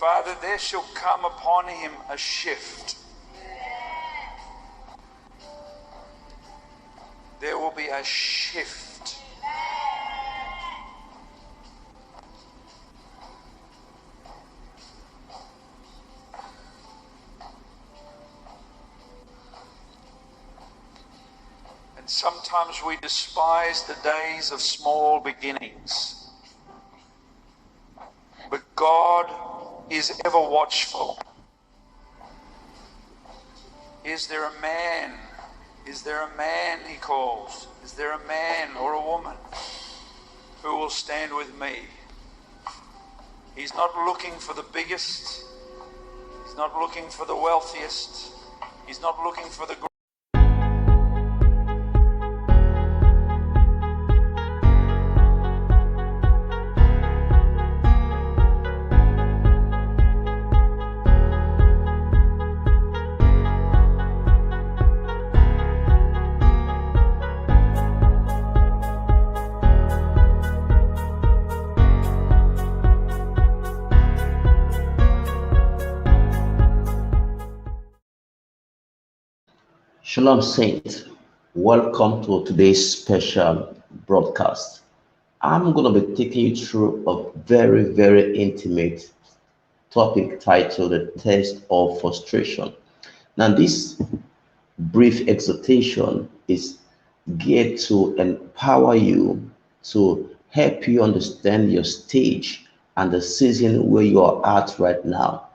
Father, there shall come upon him a shift. There will be a shift. And sometimes we despise the days of small beginnings. But God is ever watchful. Is there a man? Is there a man, he calls? Is there a man or a woman who will stand with me? He's not looking for the biggest. He's not looking for the wealthiest. He's not looking for the Shalom Saints, welcome to today's special broadcast. I'm going to be taking you through a very intimate topic titled The Test of Frustration. Now this brief exhortation is geared to empower you, to help you understand your stage and the season where you are at right now.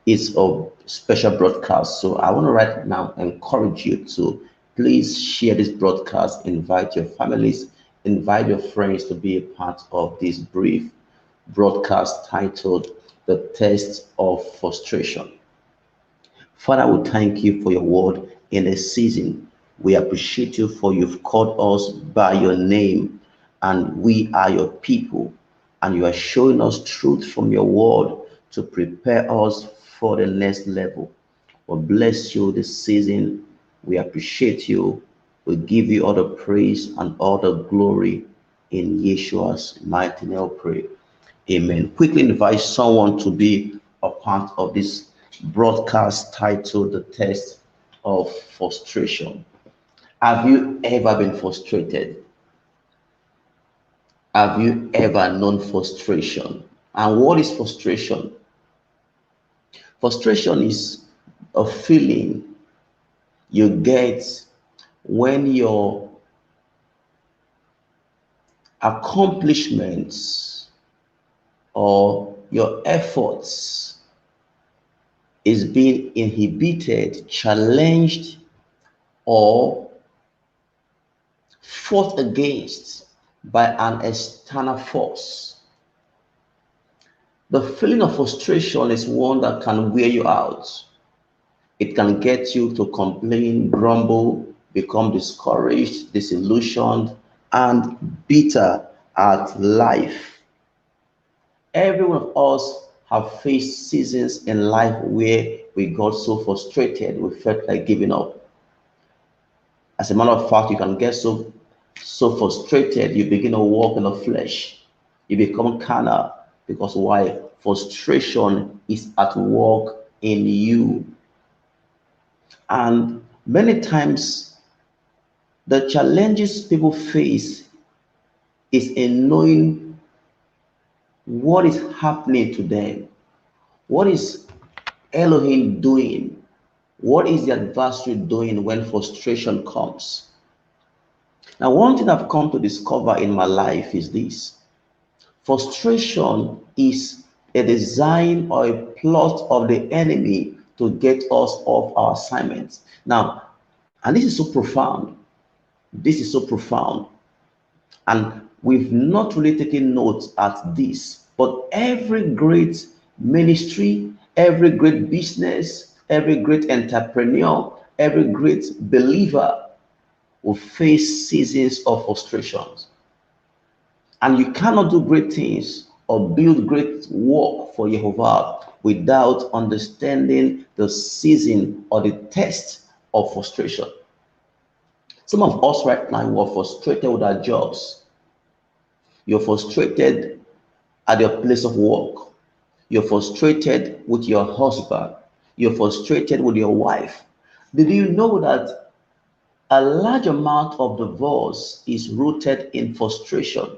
It's a special broadcast, so I want to right now encourage you to please share this broadcast, invite your families, invite your friends to be a part of this brief broadcast titled The Test of Frustration. Father, we thank you for your word in this season. We appreciate you for you've called us by your name, and we are your people, and you are showing us truth from your word to prepare us for the next level. We bless you this season. We appreciate you. We give you all the praise and all the glory in Yeshua's mighty name. Pray. Amen. Quickly invite someone to be a part of this broadcast titled The Test of Frustration. Have you ever been frustrated? Have you ever known frustration? And what is frustration? Frustration is a feeling you get when your accomplishments or your efforts is being inhibited, challenged, or fought against by an external force. The feeling of frustration is one that can wear you out. It can get you to complain, grumble, become discouraged, disillusioned, and bitter at life. Every one of us have faced seasons in life where we got so frustrated, we felt like giving up. As a matter of fact, you can get so frustrated, you begin to walk in the flesh. You become carnal because why? Frustration is at work in you. And many times, the challenges people face is in knowing what is happening to them. What is Elohim doing? What is the adversary doing when frustration comes? Now, one thing I've come to discover in my life is this: frustration is a design or a plot of the enemy to get us off our assignments. Now, and this is so profound. This is so profound. And we've not really taken note at this, but every great ministry, every great business, every great entrepreneur, every great believer will face seasons of frustrations. And you cannot do great things or build great work for Jehovah without understanding the season or the test of frustration. Some of us right now were frustrated with our jobs. You're frustrated at your place of work. You're frustrated with your husband. You're frustrated with your wife. Did you know that a large amount of divorce is rooted in frustration,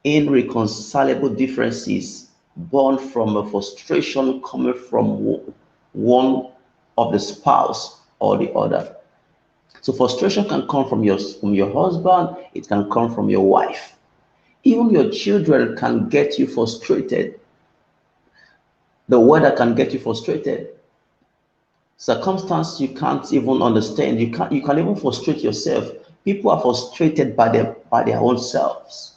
irreconcilable differences born from a frustration coming from one of the spouse or the other? So frustration can come from your husband, it can come from your wife. Even your children can get you frustrated. The weather can get you frustrated. Circumstance you can't even understand. You can even frustrate yourself. People are frustrated by their own selves.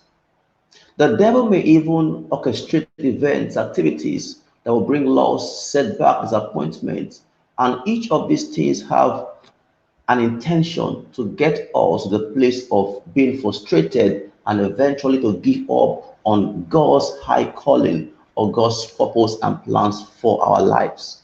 The devil may even orchestrate events, activities that will bring loss, setback, disappointment, and each of these things have an intention to get us to the place of being frustrated and eventually to give up on God's high calling or God's purpose and plans for our lives.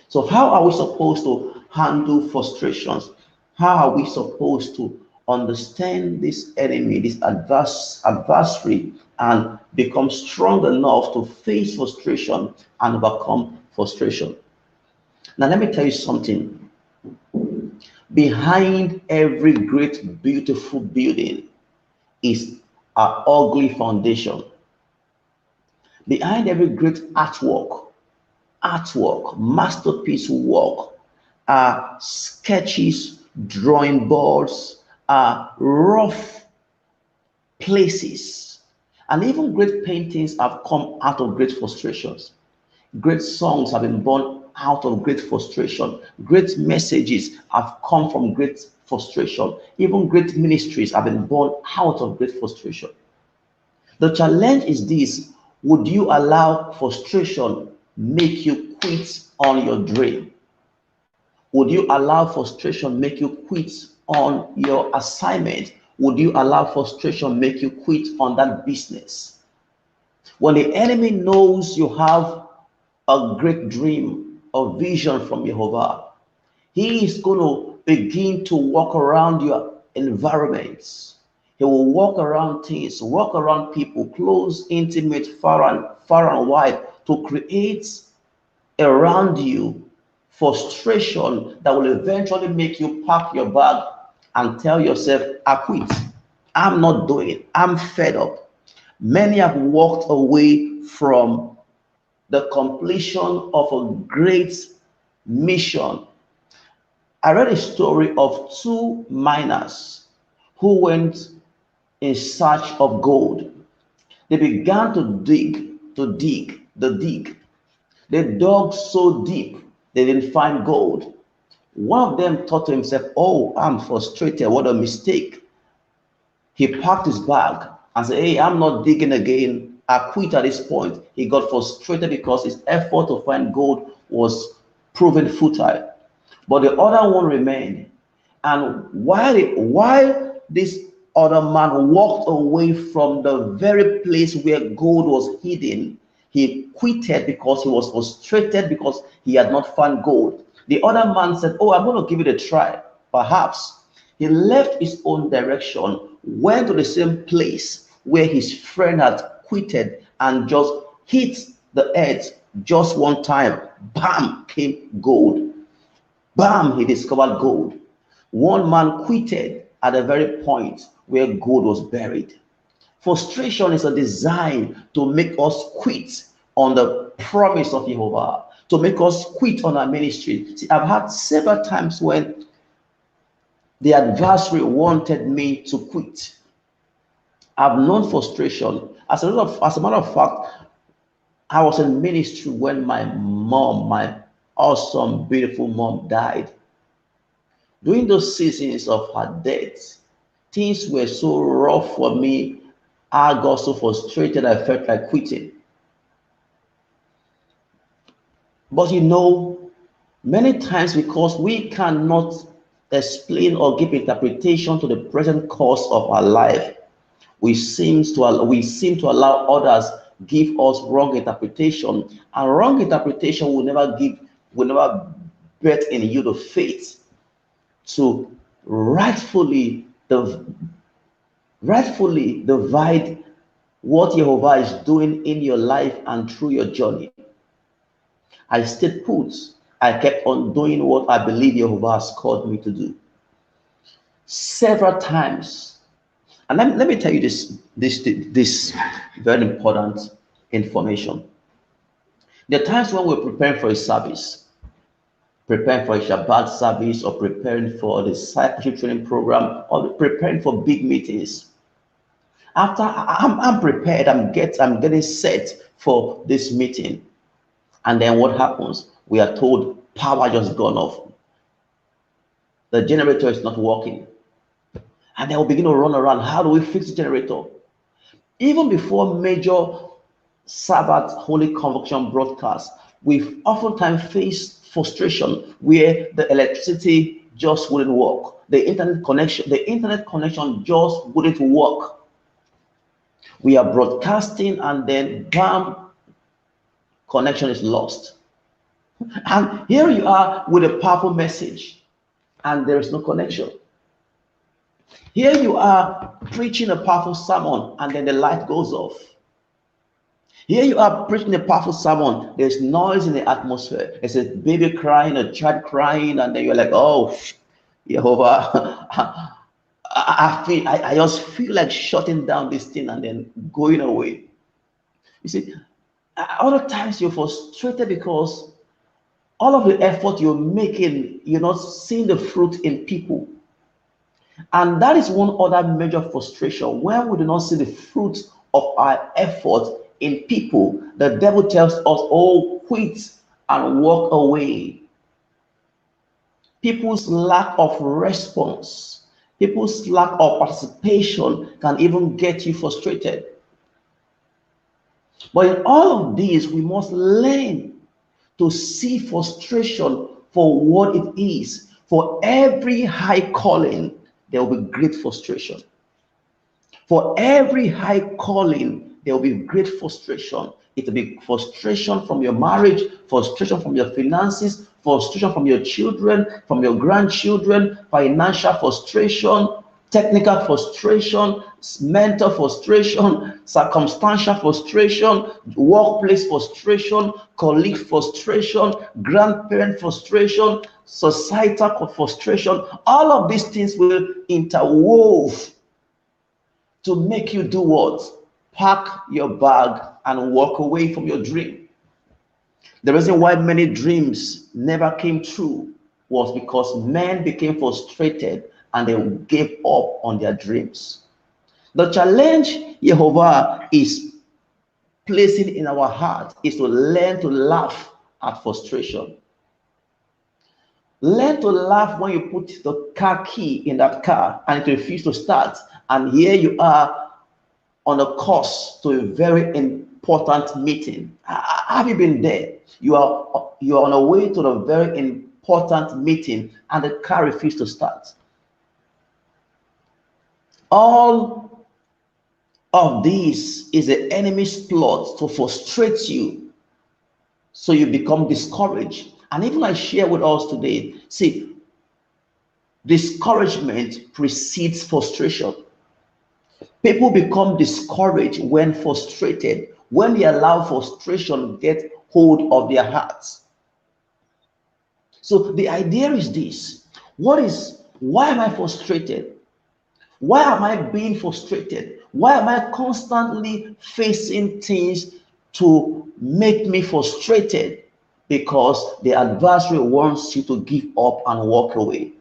So how are we supposed to handle frustrations? How are we supposed to understand this enemy, this adversary, and become strong enough to face frustration and overcome frustration? Now, let me tell you something. Behind every great, beautiful building is an ugly foundation. Behind every great artwork, masterpiece work, are sketches, drawing boards, are rough places. And even great paintings have come out of great frustrations. Great songs have been born out of great frustration. Great messages have come from great frustration. Even great ministries have been born out of great frustration. The challenge is this: would you allow frustration make you quit on your dream? Would you allow frustration make you quit on your assignment? Would you allow frustration make you quit on that business? When the enemy knows you have a great dream, a vision from Jehovah, he is going to begin to walk around your environments. He will walk around things, walk around people, close, intimate, far and wide, to create around you frustration that will eventually make you pack your bag and tell yourself, I quit. I'm not doing it. I'm fed up. Many have walked away from the completion of a great mission. I read a story of two miners who went in search of gold. They began to dig. They dug so deep, they didn't find gold. One of them thought to himself, oh, I'm frustrated, what a mistake. He packed his bag and said, hey, I'm not digging again. I quit at this point. He got frustrated because his effort to find gold was proven futile. But the other one remained. And while this other man walked away from the very place where gold was hidden, he quitted because he was frustrated because he had not found gold. The other man said, "Oh, I'm going to give it a try. Perhaps." He left his own direction, went to the same place where his friend had quitted, and just hit the earth just one time. Bam, came gold. Bam, he discovered gold. One man quitted at the very point where gold was buried. Frustration is a design to make us quit on the promise of Jehovah, to make us quit on our ministry. See, I've had several times when the adversary wanted me to quit. I've known frustration. As a matter of fact, I was in ministry when my mom, my awesome, beautiful mom, died. During those seasons of her death, things were so rough for me. I got so frustrated, I felt like quitting. But many times, because we cannot explain or give interpretation to the present course of our life, we seem to allow others give us wrong interpretation, and wrong interpretation will never bet in you the faith to rightfully divide what Jehovah is doing in your life and through your journey. I stayed put. I kept on doing what I believe Jehovah has called me to do. Several times. And let me tell you this very important information. There are times when we're preparing for a service, preparing for a Shabbat service, or preparing for the discipleship training program, or preparing for big meetings. After I'm prepared, I'm getting set for this meeting. And then what happens? We are told power just gone off. The generator is not working. And then we'll begin to run around. How do we fix the generator? Even before major Sabbath Holy Convocation broadcasts, we've oftentimes faced frustration where the electricity just wouldn't work. The internet connection just wouldn't work. We are broadcasting and then bam, connection is lost. And here you are with a powerful message and there is no connection. Here you are preaching a powerful sermon and then the light goes off. Here you are preaching a powerful sermon. There's noise in the atmosphere. There's a baby crying, a child crying, and then you're like, "Oh, Jehovah, I just feel like shutting down this thing and then going away." You see, other times you're frustrated because all of the effort you're making, you're not seeing the fruit in people. And that is one other major frustration. When we do not see the fruit of our effort in people, the devil tells us, "Oh, quit and walk away." People's lack of response, people's lack of participation can even get you frustrated. But in all of these, we must learn to see frustration for what it is. For every high calling, there will be great frustration. For every high calling, there will be great frustration. It will be frustration from your marriage, frustration from your finances, frustration from your children, from your grandchildren, financial frustration, technical frustration, mental frustration, circumstantial frustration, workplace frustration, colleague frustration, grandparent frustration, societal frustration. All of these things will interwove to make you do what? Pack your bag and walk away from your dream. The reason why many dreams never came true was because men became frustrated and they gave up on their dreams. The challenge Jehovah is placing in our heart is to learn to laugh at frustration. Learn to laugh when you put the car key in that car and it refuses to start. And here you are on a course to a very important meeting. Have you been there? You are on a way to the very important meeting and the car refuses to start. All of this is the enemy's plot to frustrate you so you become discouraged. And even I share with us today, see, discouragement precedes frustration. People become discouraged when frustrated, when they allow frustration get hold of their hearts. So the idea is this: why am I frustrated? Why am I being frustrated? Why am I constantly facing things to make me frustrated? Because the adversary wants you to give up and walk away.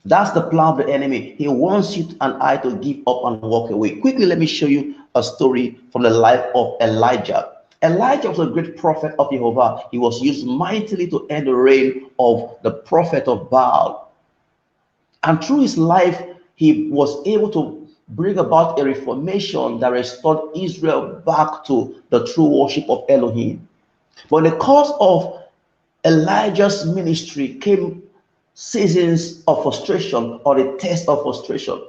That's the plan of the enemy. He wants you and I to give up and walk away. Quickly, let me show you a story from the life of Elijah. Elijah was a great prophet of Jehovah. He was used mightily to end the reign of the prophet of Baal. And through his life, he was able to bring about a reformation that restored Israel back to the true worship of Elohim. But in the course of Elijah's ministry came seasons of frustration, or the test of frustration.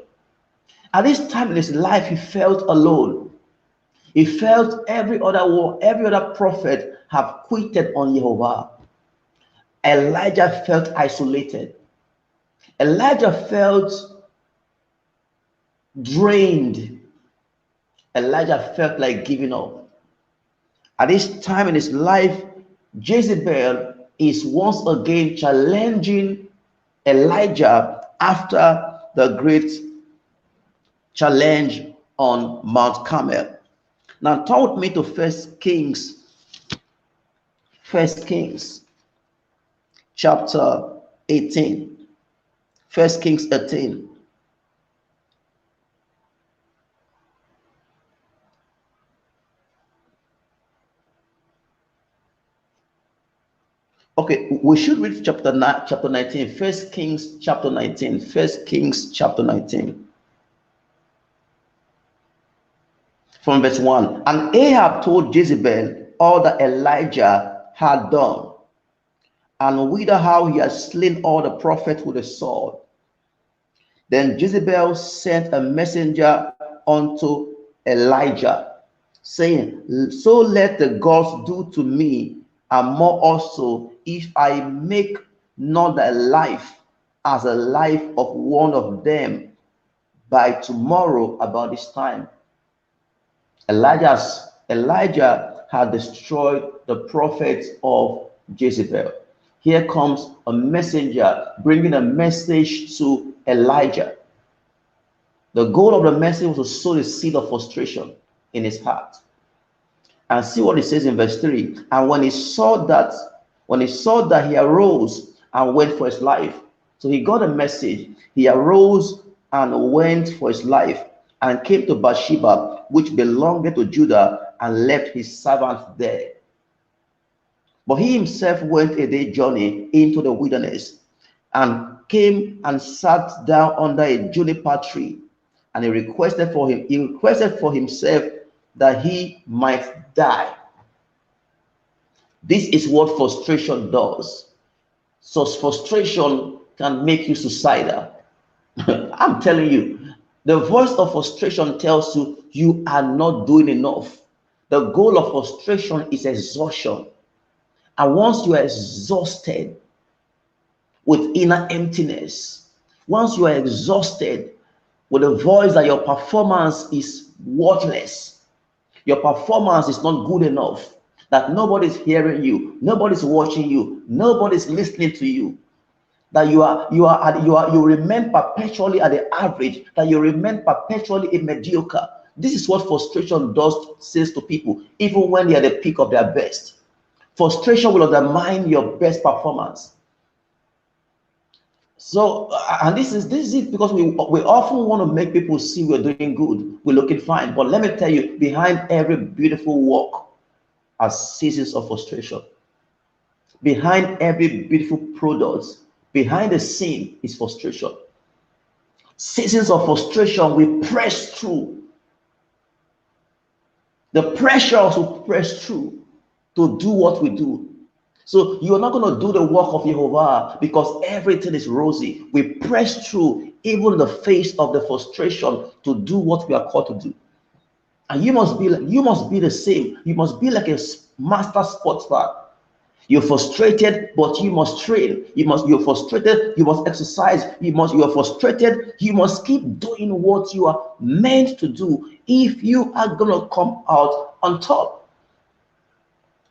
At this time in his life, he felt alone. He felt every other prophet have quitted on Jehovah. Elijah felt isolated. Elijah felt drained. Elijah felt like giving up. At this time in his life, Jezebel is once again challenging Elijah after the great challenge on Mount Carmel. Now turn with me to First Kings chapter 18. First Kings 18. Okay, we should read chapter 19. First Kings chapter 19. First Kings chapter 19. From verse 1. And Ahab told Jezebel all that Elijah had done, and with how he had slain all the prophets with a sword. Then Jezebel sent a messenger unto Elijah, saying, So let the gods do to me, and more also, if I make not thy life as a life of one of them by tomorrow about this time. Elijah had destroyed the prophets of Jezebel. Here comes a messenger bringing a message to Elijah. The goal of the message was to sow the seed of frustration in his heart. And see what it says in verse 3. And when he saw that he arose and went for his life. So he got a message. He arose and went for his life, and came to Bathsheba, which belonged to Judah, and left his servants there. But he himself went a day's journey into the wilderness, and came and sat down under a juniper tree. And he requested for himself that he might die. This is what frustration does. So frustration can make you suicidal. I'm telling you, the voice of frustration tells you you are not doing enough. The goal of frustration is exhaustion. And once you are exhausted with inner emptiness, once you are exhausted with the voice that your performance is worthless, your performance is not good enough, that nobody's hearing you, nobody's watching you, nobody's listening to you, that you remain perpetually at the average, that you remain perpetually a mediocre. This is what frustration says to people, even when they are at the peak of their best. Frustration will undermine your best performance. So, and this is it, because we often want to make people see we're doing good, we're looking fine. But let me tell you, behind every beautiful work are seasons of frustration. Behind every beautiful product, behind the scene is frustration. Seasons of frustration, we press through. The pressure to press through to do what we do. So you're not going to do the work of Jehovah because everything is rosy. We press through even in the face of the frustration, to do what we are called to do. And you must be the same. You must be like a master sportsman. You're frustrated, but you must train. You're frustrated, you must exercise. You're frustrated, you must keep doing what you are meant to do if you are gonna come out on top.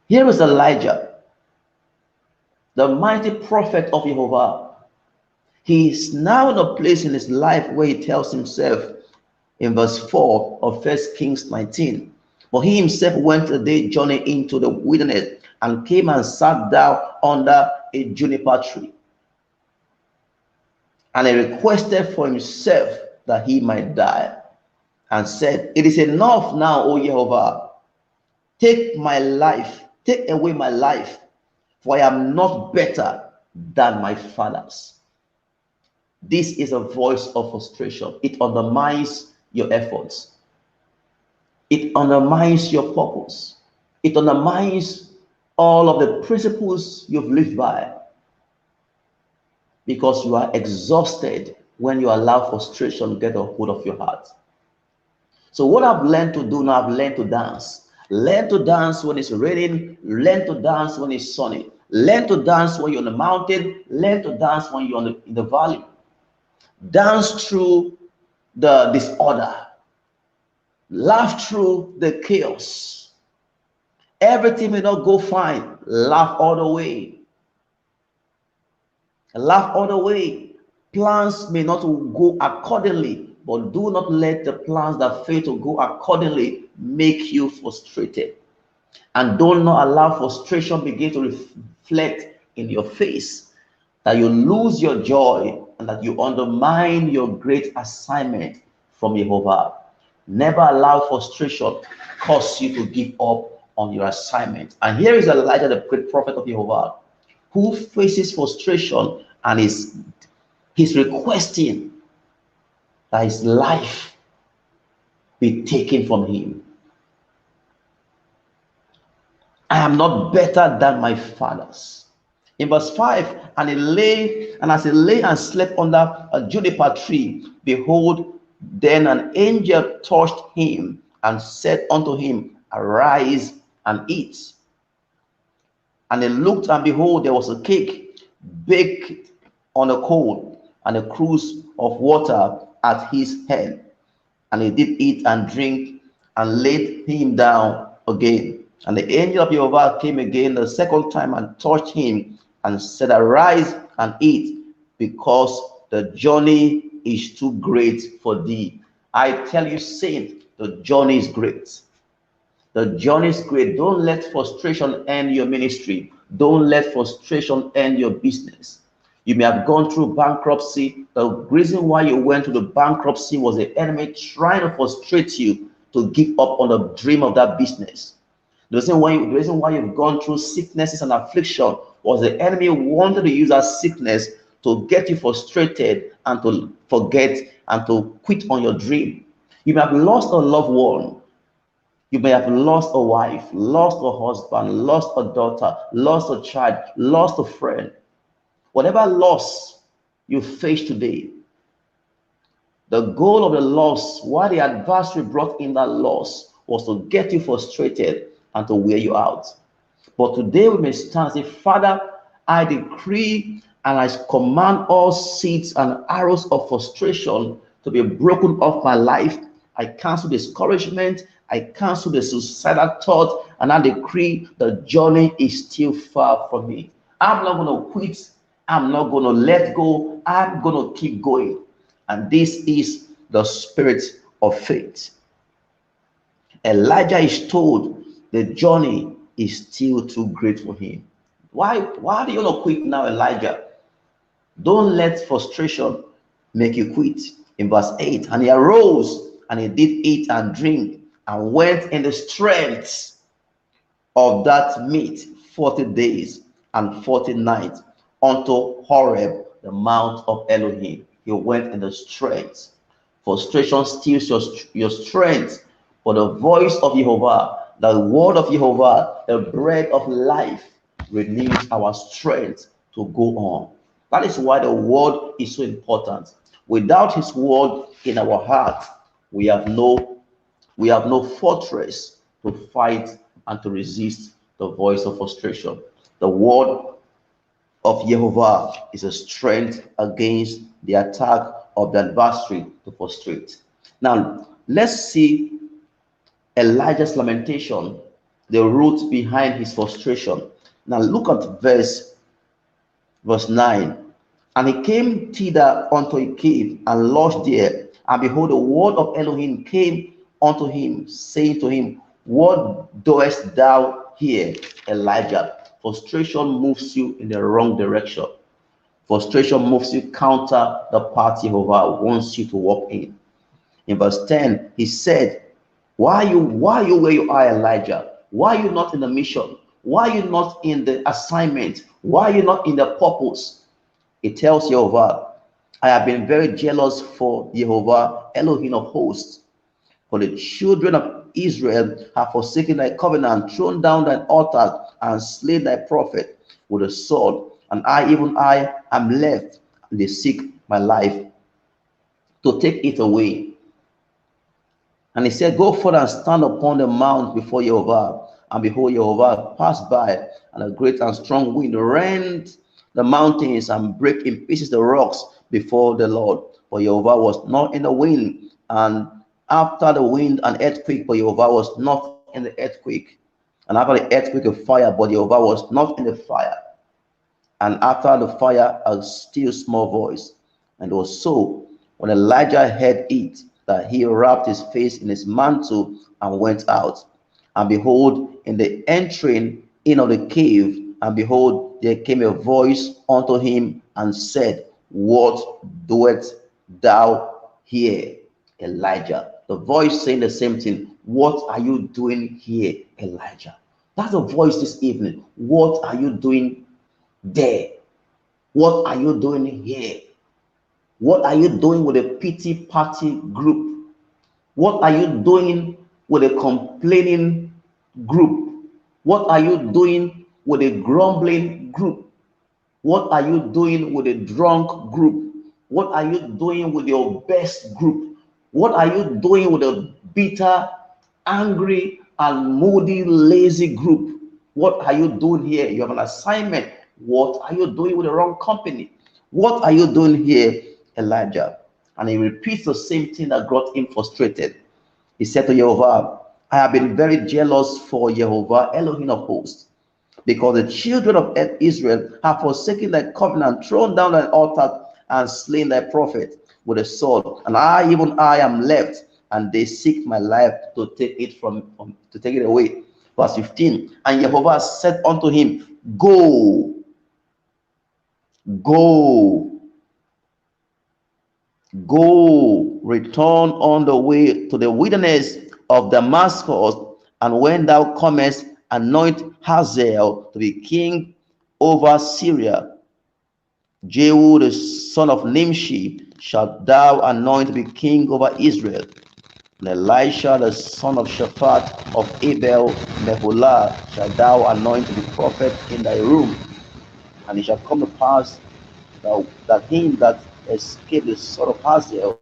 Here is Elijah, the mighty prophet of Jehovah. He is now in a place in his life where he tells himself in verse 4 of 1 Kings 19, but he himself went a day journey into the wilderness and came and sat down under a juniper tree. And he requested for himself that he might die, and said, "It is enough now, O Jehovah. Take my life, take away my life, for I am not better than my fathers." This is a voice of frustration. It undermines your efforts. It undermines your purpose. It undermines all of the principles you've lived by, because you are exhausted when you allow frustration to get a hold of your heart. So what I've learned to do now, I've learned to dance. Learn to dance when it's raining. Learn to dance when it's sunny. Learn to dance when you're on the mountain. Learn to dance when you're in the valley. Dance through the disorder. Laugh through the chaos. Everything may not go fine. Laugh all the way. Laugh all the way. Plans may not go accordingly, but do not let the plans that fail to go accordingly make you frustrated. And do not allow frustration begin to reflect in your face, that you lose your joy and that you undermine your great assignment from Jehovah. Never allow frustration cause you to give up on your assignment. And here is Elijah, the great prophet of Jehovah, who faces frustration and he's requesting that his life be taken from him. I am not better than my fathers. In verse 5, and as he lay and slept under a juniper tree, behold, then an angel touched him and said unto him, "Arise and eat." And he looked, and behold, there was a cake baked on a coal, and a cruse of water at his head. And he did eat and drink, and laid him down again. And the angel of Jehovah came again the second time and touched him, and said, "Arise and eat, because the journey is too great for thee." I tell you, saint, the journey is great. The journey is great. Don't let frustration end your ministry. Don't let frustration end your business. You may have gone through bankruptcy. The reason why you went to the bankruptcy was the enemy trying to frustrate you to give up on the dream of that business. The reason why you've gone through sicknesses and affliction was the enemy wanted to use that sickness to get you frustrated and to forget and to quit on your dream. You may have lost a loved one. You may have lost a wife, lost a husband, lost a daughter, lost a child, lost a friend. Whatever loss you face today, the goal of the loss, why the adversary brought in that loss, was to get you frustrated and to wear you out. But today we may stand and say, "Father, I decree and I command all seeds and arrows of frustration to be broken off my life. I cancel discouragement. I cancel the suicidal thought, and I decree the journey is still far from me. I'm not going to quit. I'm not going to let go. I'm going to keep going." And this is the spirit of faith. Elijah is told the journey is still too great for him. Why do you not quit now, Elijah? Don't let frustration make you quit. In verse 8, and he arose and he did eat and drink and went in the strength of that meat 40 days and 40 nights unto Horeb, the mount of Elohim. He went in the strength. Frustration steals your strength, for the voice of Jehovah, the word of Jehovah, the bread of life, renews our strength to go on. That is why the word is so important. Without his word in our heart, we have no fortress to fight and to resist the voice of frustration. The word of Jehovah is a strength against the attack of the adversary to frustrate. Now, let's see Elijah's lamentation, the root behind his frustration. Now, look at verse 9. And he came thither unto a cave and lodged there. And behold, the word of Elohim came unto him, saying to him, what doest thou here, Elijah? Frustration moves you in the wrong direction. Frustration moves you counter the path Jehovah wants you to walk in. In verse 10, he said, why are you where you are, Elijah? Why are you not in the mission? Why are you not in the assignment? Why are you not in the purpose? It tells Jehovah, I have been very jealous for Jehovah, Elohim of hosts. For the children of Israel have forsaken thy covenant, thrown down thine altar, and slain thy prophet with a sword. And I, even I, am left, and they seek my life to take it away. And he said, go forth and stand upon the mount before Jehovah. And behold, Jehovah passed by, and a great and strong wind rent the mountains and break in pieces the rocks before the Lord. For Jehovah was not in the wind, and after the wind an earthquake, but Jehovah was not in the earthquake. And after the earthquake a fire, but Jehovah was not in the fire. And after the fire a still small voice. And it was so, when Elijah heard it, that he wrapped his face in his mantle and went out. And behold, in the entering in of the cave, and behold, there came a voice unto him and said, what doest thou here, Elijah? The voice saying the same thing. What are you doing here, Elijah? That's the voice this evening. What are you doing there? What are you doing here? What are you doing with a pity party group? What are you doing with a complaining group? What are you doing with a grumbling group? What are you doing with a drunk group? What are you doing with your best group? What are you doing with a bitter, angry, and moody, lazy group? What are you doing here? You have an assignment. What are you doing with the wrong company? What are you doing here, Elijah? And he repeats the same thing that got him frustrated. He said to Jehovah, I have been very jealous for Jehovah, Elohim of hosts, because the children of Israel have forsaken thy covenant, thrown down thy altar, and slain thy prophet with a sword. And I, even I, am left, and they seek my life to take it away. Verse 15. And Jehovah said unto him, go, return on the way to the wilderness of Damascus, and when thou comest, anoint Hazael to be king over Syria. Jehu the son of Nimshi shalt thou anoint to be king over Israel. And Elisha the son of Shaphat of Abel Meholah shalt thou anoint to be prophet in thy room. And it shall come to pass that him that escaped the sword of Hazael